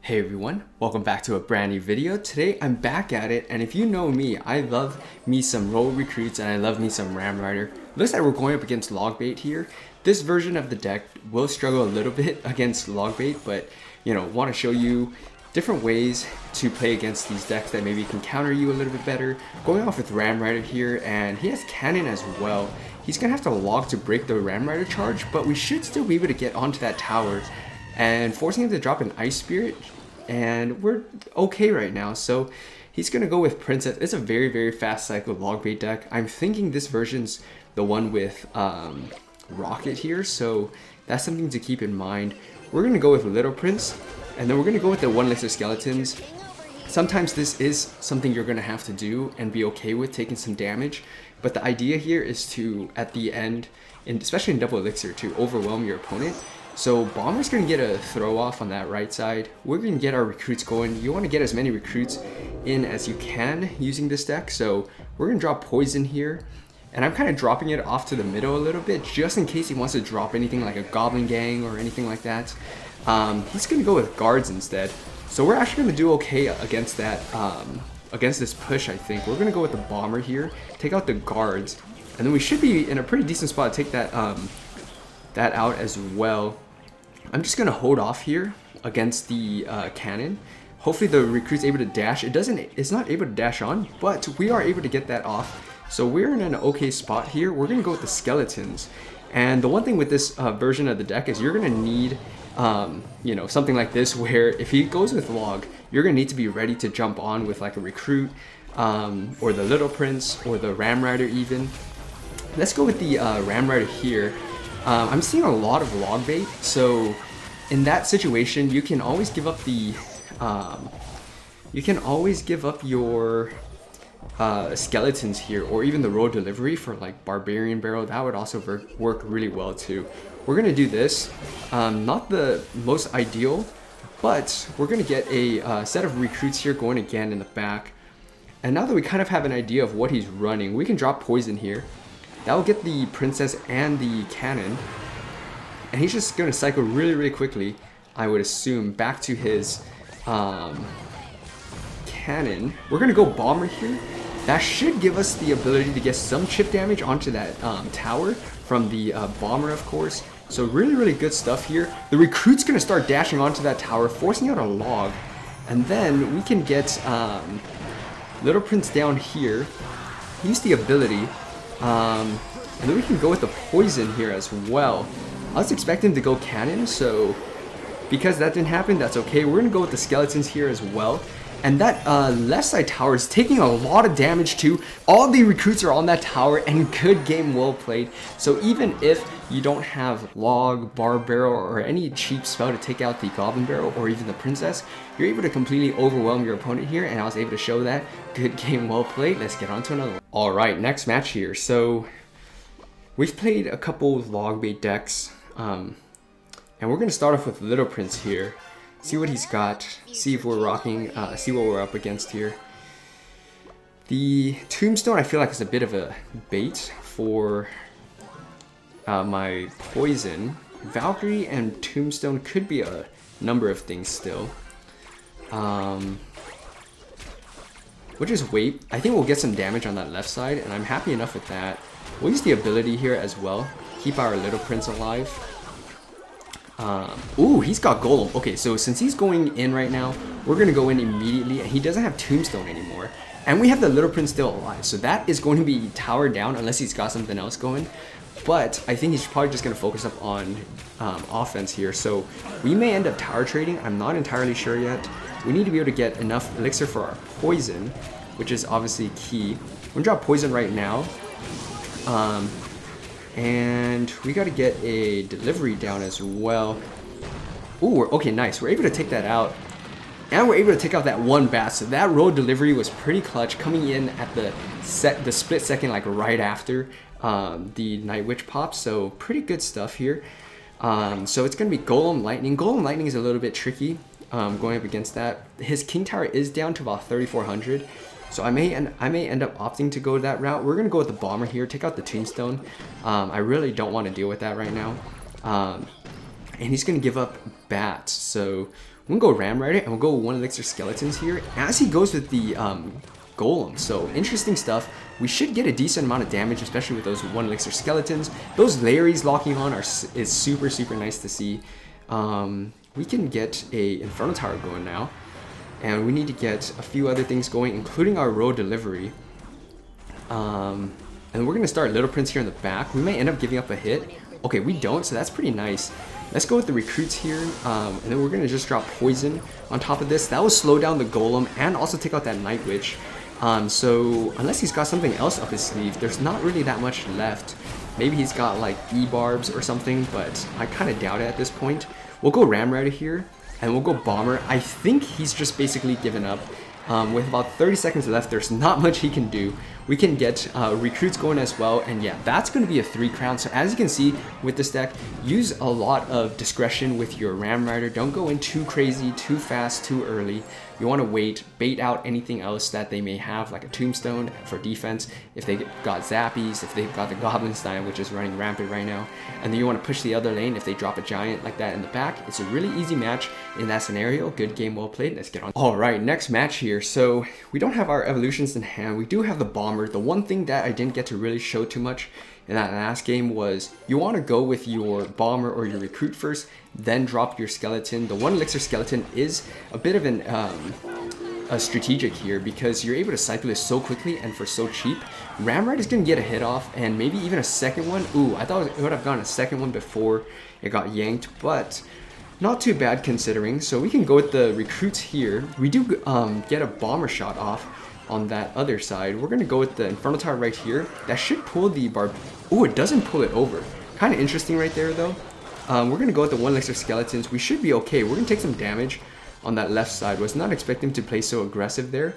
Hey everyone, welcome back to a brand new video. Today I'm back at it, and if you know me, I love me some roll recruits and I love me some Ram Rider. Looks like we're going up against Logbait here. This version of the deck will struggle a little bit against Logbait, but want to show you different ways to play against these decks that maybe can counter you a little bit better. Going off with Ram Rider here, and he has Cannon as well. He's gonna have to log to break the Ram Rider charge, but we should still be able to get onto that tower and forcing him to drop an Ice Spirit, and we're okay right now. So he's gonna go with Princess. It's a very fast cycle Logbait deck. I'm thinking this version's the one with Rocket here, so that's something to keep in mind. We're gonna go with Little Prince, and then we're gonna go with the 1 Elixir Skeletons. Sometimes this is something you're gonna have to do and be okay with taking some damage, but the idea here is to, at the end, especially in double elixir, to overwhelm your opponent. So Bomber's going to get a throw off on that right side. We're going to get our recruits going. You want to get as many recruits in as you can using this deck. So we're going to drop Poison here. And I'm kind of dropping it off to the middle a little bit, just in case he wants to drop anything like a Goblin Gang or anything like that. He's going to go with Guards instead. So we're actually going to do okay against that, against this push, I think. We're going to go with the Bomber here, take out the Guards. And then we should be in a pretty decent spot to take that out as well. I'm just gonna hold off here against the cannon. Hopefully the recruit's able to dash. It's not able to dash on, but we are able to get that off. So we're in an okay spot here. We're gonna go with the skeletons. And the one thing with this version of the deck is you're gonna need something like this, where if he goes with log, you're gonna need to be ready to jump on with like a recruit, or the Little Prince, or the Ram Rider even. Let's go with the Ram Rider here. I'm seeing a lot of Logbait, so in that situation, you can always give up the, your skeletons here, or even the road delivery for like Barbarian Barrel. That would also work really well too. We're gonna do this, not the most ideal, but we're gonna get a set of recruits here going again in the back. And now that we kind of have an idea of what he's running, we can drop Poison here. That will get the Princess and the Cannon, and he's just going to cycle really quickly, I would assume, back to his Cannon. We're going to go Bomber here. That should give us the ability to get some chip damage onto that tower from the Bomber, of course. So really good stuff here. The Recruit's going to start dashing onto that tower, forcing out a log, and then we can get Little Prince down here, use the ability. And then we can go with the Poison here as well. I was expecting to go Cannon, so because that didn't happen, that's okay. We're going to go with the Skeletons here as well. And that left side tower is taking a lot of damage too. All the recruits are on that tower, and good game, well played. So even if you don't have Log, Bar Barrel, or any cheap spell to take out the Goblin Barrel or even the Princess, you're able to completely overwhelm your opponent here, and I was able to show that. Good game, well played. Let's get on to another one. Alright, next match here. So we've played a couple Logbait decks, and we're going to start off with Little Prince here. See what he's got, see if we're rocking, see what we're up against here. The Tombstone I feel like is a bit of a bait for my Poison. Valkyrie and Tombstone could be a number of things still. We'll just wait. I think we'll get some damage on that left side, and I'm happy enough with that. We'll use the ability here as well. Keep our Little Prince alive. Ooh, he's got Golem. Okay, so since he's going in right now, we're going to go in immediately. And he doesn't have Tombstone anymore. And we have the Little Prince still alive. So that is going to be towered down unless he's got something else going. But I think he's probably just going to focus up on offense here. So we may end up tower trading. I'm not entirely sure yet. We need to be able to get enough elixir for our Poison, which is obviously key. We're going to drop Poison right now. And we got to get a delivery down as well. Ooh, okay, nice. We're able to take that out. And we're able to take out that one bat. So that road delivery was pretty clutch, coming in at the split second, like right after the Night Witch pop. So pretty good stuff here. So it's going to be Golem Lightning. Golem Lightning is a little bit tricky going up against that. His King Tower is down to about 3,400. So I may end up opting to go that route. We're going to go with the Bomber here, take out the Tombstone. I really don't want to deal with that right now. And he's going to give up bats. So We'll go Ram Rider and we'll go 1 elixir skeletons here as he goes with the Golem. So interesting stuff. We should get a decent amount of damage, especially with those 1 elixir skeletons. Those Larrys locking on is super nice to see. We can get a Inferno Tower going now, and we need to get a few other things going, including our road delivery. And we're gonna start Little Prince here in the back. We may end up giving up a hit. Okay, we don't, so that's pretty nice. Let's go with the recruits here, and then we're gonna just drop poison on top of this. That will slow down the Golem and also take out that Night Witch. So unless he's got something else up his sleeve, there's not really that much left. Maybe he's got like E-barbs or something, but I kind of doubt it at this point. We'll go Ram Rider here, and we'll go Bomber. I think he's just basically given up. With about 30 seconds left, there's not much he can do. We can get recruits going as well, and yeah, that's going to be a 3 crown. So as you can see with this deck, use a lot of discretion with your Ram Rider. Don't go in too crazy, too fast, too early. You want to wait, bait out anything else that they may have, like a Tombstone for defense, if they got Zappies, if they've got the Goblin Style, which is running rampant right now. And then you want to push the other lane if they drop a Giant like that in the back. It's a really easy match in that scenario. Good game, well played. Let's get on. Alright, next match here. So we don't have our evolutions in hand. We do have the Bomber. The one thing that I didn't get to really show too much in that last game was you want to go with your Bomber or your Recruit first, then drop your Skeleton. The 1 elixir skeleton is a bit of a strategic here because you're able to cycle it so quickly and for so cheap. Ram Rider is going to get a hit off and maybe even a second one. Ooh, I thought it would have gotten a second one before it got yanked, but not too bad considering. So we can go with the recruits here. We do get a Bomber shot off on that other side. We're going to go with the Inferno Tower right here. That should pull the Barb. Ooh, it doesn't pull it over. Kind of interesting right there though. We're going to go with the 1 elixir skeletons. We should be okay. We're going to take some damage on that left side. Was not expecting to play so aggressive there.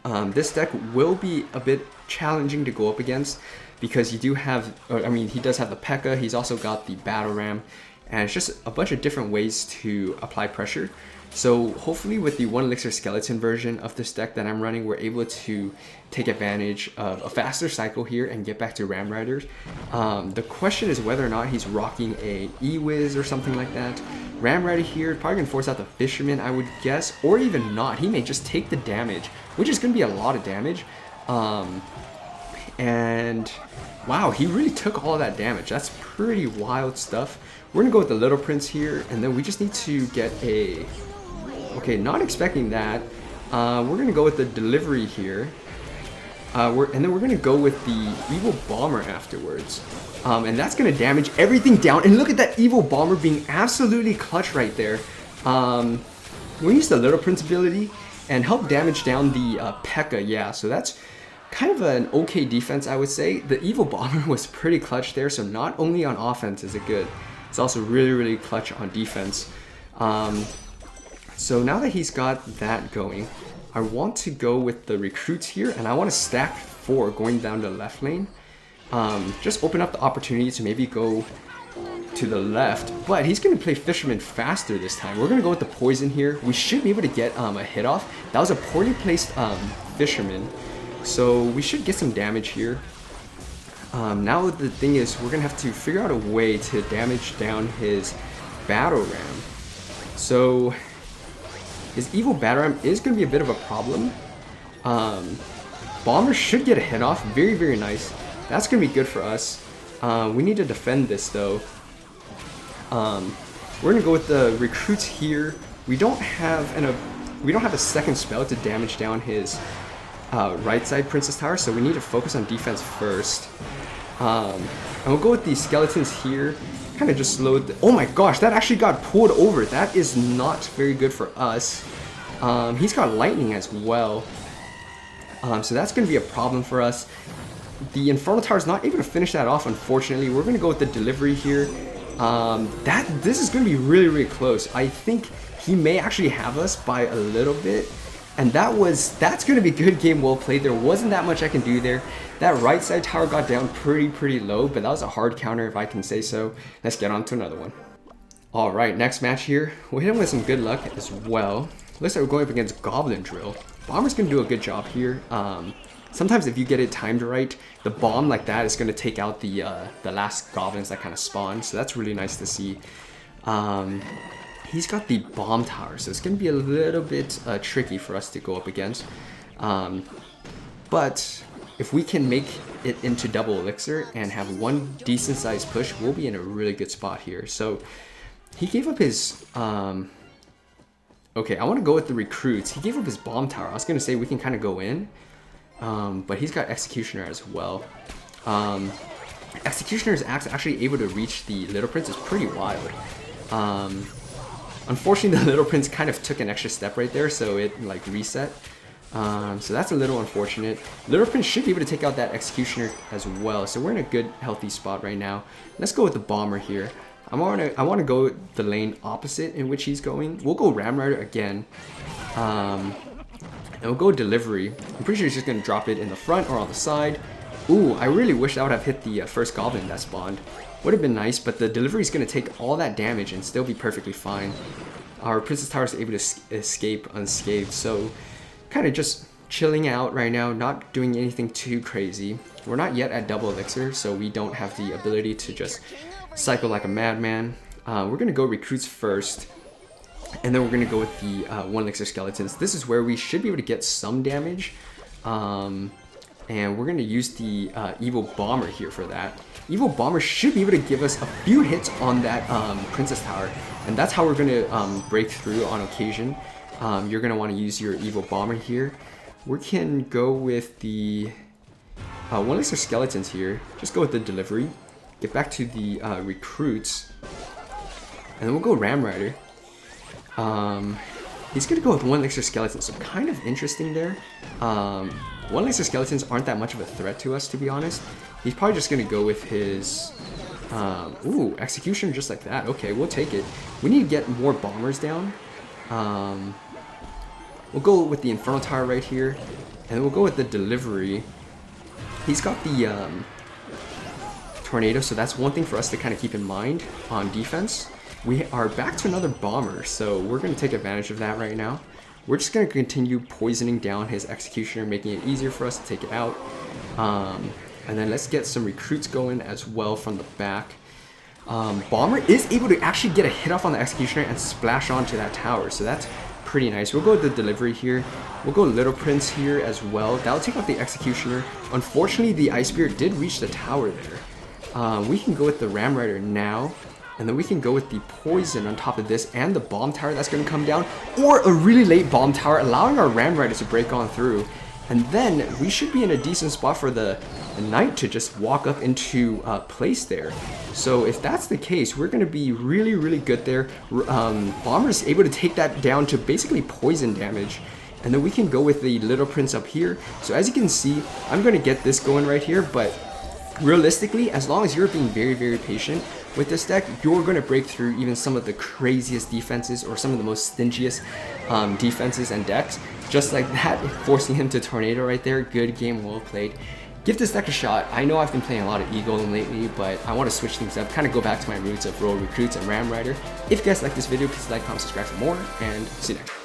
This deck will be a bit challenging to go up against because you do have, I mean, he does have the P.E.K.K.A. He's also got the Battle Ram, and it's just a bunch of different ways to apply pressure. So hopefully with the 1 elixir skeleton version of this deck that I'm running, we're able to take advantage of a faster cycle here and get back to Ram Riders. The question is whether or not he's rocking a E-Wiz or something like that. Ram Rider here, probably going to force out the Fisherman, I would guess, or even not. He may just take the damage, which is going to be a lot of damage. And wow, he really took all of that damage. That's pretty wild stuff. We're going to go with the Little Prince here, and then we just need to get a... Okay, not expecting that. We're going to go with the delivery here. And then we're going to go with the Evil Bomber afterwards. And that's going to damage everything down. And look at that Evil Bomber being absolutely clutch right there. We use the Little Prince ability and help damage down the P.E.K.K.A. Yeah, so that's kind of an okay defense, I would say. The Evil Bomber was pretty clutch there, so not only on offense is it good, it's also really clutch on defense. So now that he's got that going, I want to go with the recruits here, and I want to stack 4 going down the left lane. Just open up the opportunity to maybe go to the left, but he's going to play Fisherman faster this time. We're going to go with the poison here. We should be able to get a hit off. That was a poorly placed Fisherman, so we should get some damage here. Now the thing is, we're going to have to figure out a way to damage down his Battle Ram. So his Evil Battle Ram is going to be a bit of a problem. Bomber should get a hit off. Very nice. That's going to be good for us. We need to defend this though. We're going to go with the recruits here. We don't have a second spell to damage down his right side Princess Tower, so we need to focus on defense first. And we'll go with the skeletons here. Kind of just slowed the, oh my gosh, that actually got pulled over. That is not very good for us. He's got lightning as well. So that's going to be a problem for us. The Inferno Tower is not able to finish that off, unfortunately. We're going to go with the delivery here. This is going to be really close. I think he may actually have us by a little bit. And that's going to be good game well played. There wasn't that much I can do there. That right side tower got down pretty low, but that was a hard counter if I can say so. Let's get on to another one. Alright, next match here. We'll hit him with some good luck as well. Looks like we're going up against Goblin Drill. Bomber's going to do a good job here. Sometimes if you get it timed right, the bomb like that is going to take out the last goblins that kind of spawn. So that's really nice to see. he's got the bomb tower, so it's going to be a little bit tricky for us to go up against. But if we can make it into double elixir and have one decent sized push, we'll be in a really good spot here. So he gave up his okay, I want to go with the recruits. He gave up his bomb tower. I was going to say we can kind of go in, but he's got executioner as well. Executioner's axe actually able to reach the Little Prince is pretty wild. Unfortunately, the Little Prince kind of took an extra step right there, so it like reset. So that's a little unfortunate. Little Prince should be able to take out that Executioner as well. So we're in a good, healthy spot right now. Let's go with the Bomber here. I want to go the lane opposite in which he's going. We'll go Ram Rider again. And we'll go Delivery. I'm pretty sure he's just going to drop it in the front or on the side. Ooh, I really wish I would have hit the first Goblin that spawned. Would have been nice, but the Delivery is going to take all that damage and still be perfectly fine. Our Princess Tower is able to escape unscathed, so kind of just chilling out right now, not doing anything too crazy. We're not yet at double elixir, so we don't have the ability to just cycle like a madman. We're going to go recruits first, and then we're going to go with the 1 elixir skeletons. This is where we should be able to get some damage, and we're going to use the evil bomber here for that. Evil bomber should be able to give us a few hits on that princess tower, and that's how we're going to break through on occasion. You're going to want to use your evil bomber here. We can go with the 1 elixir skeletons here. Just go with the delivery. Get back to the recruits, and then we'll go Ram Rider. He's going to go with 1 elixir skeletons, so kind of interesting there. 1 elixir skeletons aren't that much of a threat to us, to be honest. He's probably just going to go with his ooh, execution just like that. Okay, we'll take it. We need to get more bombers down. We'll go with the Infernal Tower right here, and we'll go with the delivery. He's got the tornado, so that's one thing for us to kind of keep in mind on defense. We are back to another bomber, so we're going to take advantage of that right now. We're just going to continue poisoning down his executioner, making it easier for us to take it out. And then let's get some recruits going as well from the back. Bomber is able to actually get a hit off on the executioner and splash onto that tower, so that's pretty nice. We'll go with the delivery here. We'll go Little Prince here as well. That'll take out the executioner. Unfortunately, the Ice Spirit did reach the tower there. We can go with the Ram Rider now, and then we can go with the poison on top of this and the bomb tower that's going to come down, or a really late bomb tower, allowing our Ram Rider to break on through. And then we should be in a decent spot for the knight to just walk up into place there. So if that's the case, we're going to be really, really good there. Bomber is able to take that down to basically poison damage. And then we can go with the Little Prince up here. So as you can see, I'm going to get this going right here, but realistically, as long as you're being very, very patient with this deck, you're going to break through even some of the craziest defenses or some of the most stingiest defenses and decks. Just like that, forcing him to tornado right there. Good game, well played. Give this deck a shot. I know I've been playing a lot of Golem lately, but I want to switch things up, kind of go back to my roots of Roll Recruits and Ram Rider. If you guys like this video, please like, comment, subscribe for more, and see you next time.